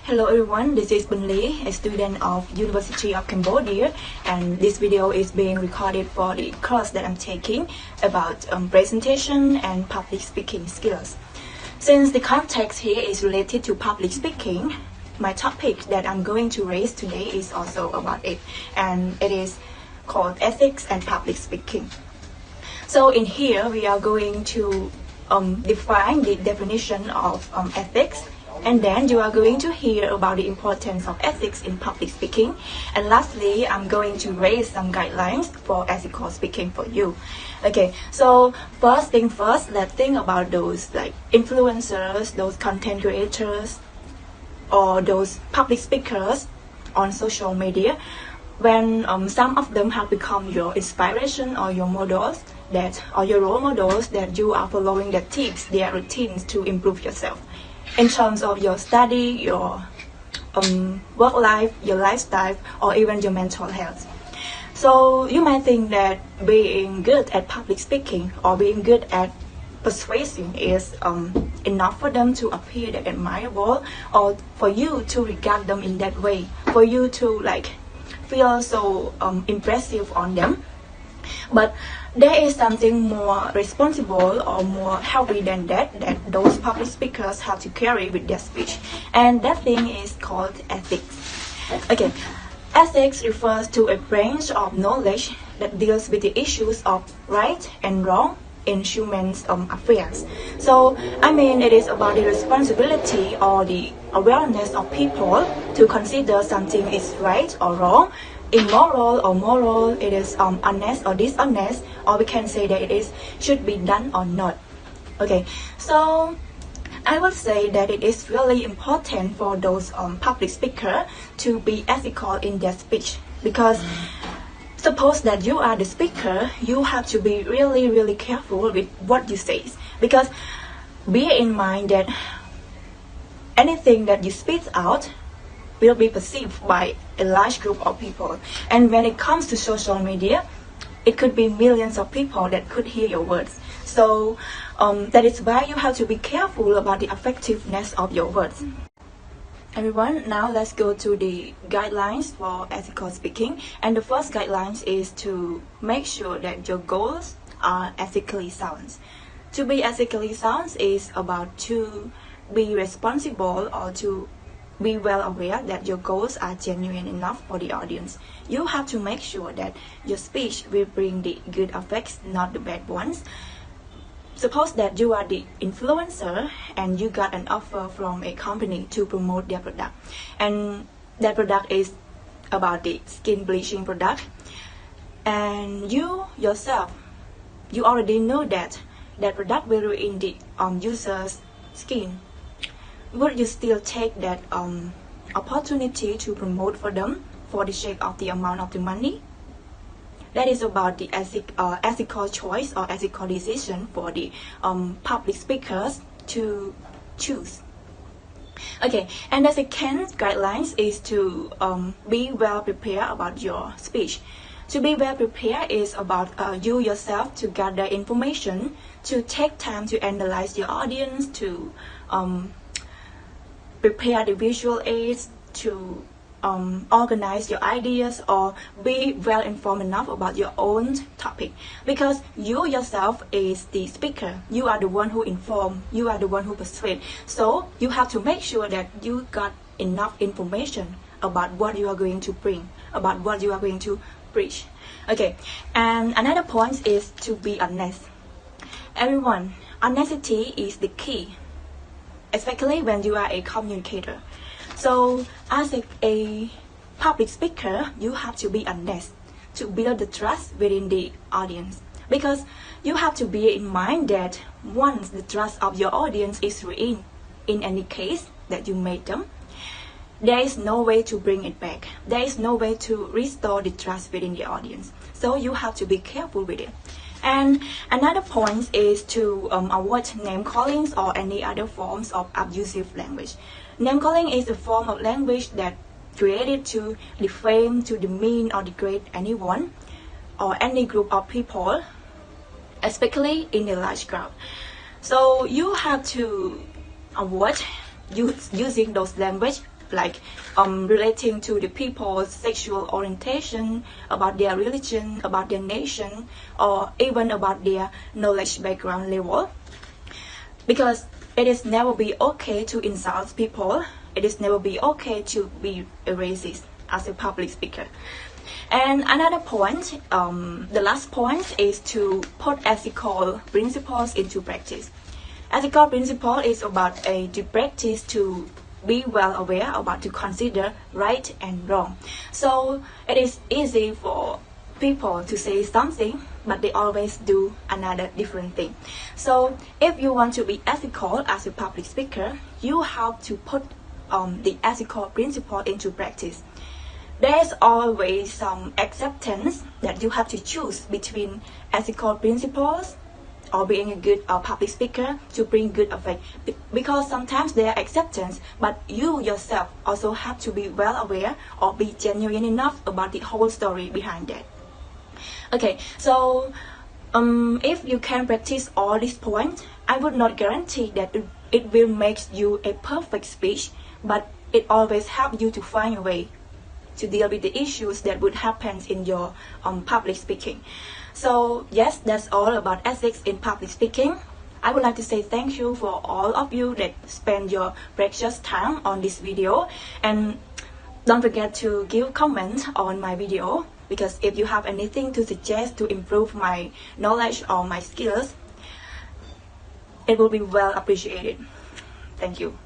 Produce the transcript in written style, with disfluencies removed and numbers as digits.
Hello everyone, this is Bunly, a student of University of Cambodia, and this video is being recorded for the course that I'm taking about presentation and public speaking skills. Since the context here is related to public speaking, my topic that I'm going to raise today is also about it, and it is called ethics and public speaking. So in here we are going to define the definition of ethics, and then you are going to hear about the importance of ethics in public speaking, and lastly I'm going to raise some guidelines for ethical speaking for you. Okay, so first thing first, let's think about those like influencers, those content creators, or those public speakers on social media. When some of them have become your inspiration or your models or your role models that you are following their tips, their routines to improve yourself in terms of your study, your work life, your lifestyle, or even your mental health. So you might think that being good at public speaking or being good at persuading is enough for them to appear that admirable, or for you to regard them in that way, for you to like feel so impressive on them. But there is something more responsible or more heavy than that those public speakers have to carry with their speech, and that thing is called ethics. Okay, ethics refers to a branch of knowledge that deals with the issues of right and wrong in human affairs. So I mean, it is about the responsibility or the awareness of people to consider something is right or wrong, immoral or moral, it is honest or dishonest, or we can say that it is should be done or not. Okay, so I would say that it is really important for those public speakers to be ethical in their speech, because suppose that you are the speaker, you have to be really careful with what you say, because bear in mind that anything that you speak out will be perceived by a large group of people, and when it comes to social media, it could be millions of people that could hear your words. So that is why you have to be careful about the effectiveness of your words. Everyone, now let's go to the guidelines for ethical speaking, and the first guidelines is to make sure that your goals are ethically sound. To be ethically sound is about to be responsible or to be well aware that your goals are genuine enough for the audience. You have to make sure that your speech will bring the good effects, not the bad ones. Suppose that you are the influencer and you got an offer from a company to promote their product, and that product is about the skin bleaching product, and you yourself, you already know that that product will ruin the user's skin. Would you still take that opportunity to promote for them for the sake of the amount of the money? That is about the ethical choice or ethical decision for the public speakers to choose. Okay, and the second guidelines is to be well prepared about your speech. To be well prepared is about you yourself to gather information, to take time to analyze your audience, to prepare the visual aids, to organize your ideas, or be well informed enough about your own topic, because you yourself is the speaker. You are the one who inform, you are the one who persuade, so you have to make sure that you got enough information about what you are going to bring, about what you are going to preach. Okay, and another point is to be honest. Everyone, honesty is the key, especially when you are a communicator. So as a public speaker, you have to be honest to build the trust within the audience, because you have to bear in mind that once the trust of your audience is ruined in any case that you made them, there is no way to bring it back. There is no way to restore the trust within the audience. So you have to be careful with it. And another point is to avoid name callings or any other forms of abusive language. Name calling is a form of language that created to defame, to demean or degrade anyone or any group of people, especially in a large crowd. So you have to avoid using those language like relating to the people's sexual orientation, about their religion, about their nation, or even about their knowledge background level. Because it is never be okay to insult people. It is never be okay to be a racist as a public speaker. And another point, the last point, is to put ethical principles into practice. Ethical principle is about the practice to be well aware about to consider right and wrong. So it is easy for people to say something, but they always do another different thing. So if you want to be ethical as a public speaker, you have to put the ethical principle into practice. There's always some acceptance that you have to choose between ethical principles or being a good public speaker to bring good effect. Because sometimes there are acceptance, but you yourself also have to be well aware or be genuine enough about the whole story behind that. Okay, so if you can practice all these points, I would not guarantee that it will make you a perfect speech, but it always helps you to find a way to deal with the issues that would happen in your public speaking. So yes, that's all about ethics in public speaking. I would like to say thank you for all of you that spend your precious time on this video, and don't forget to give comments on my video, because if you have anything to suggest to improve my knowledge or my skills, it will be well appreciated. Thank you.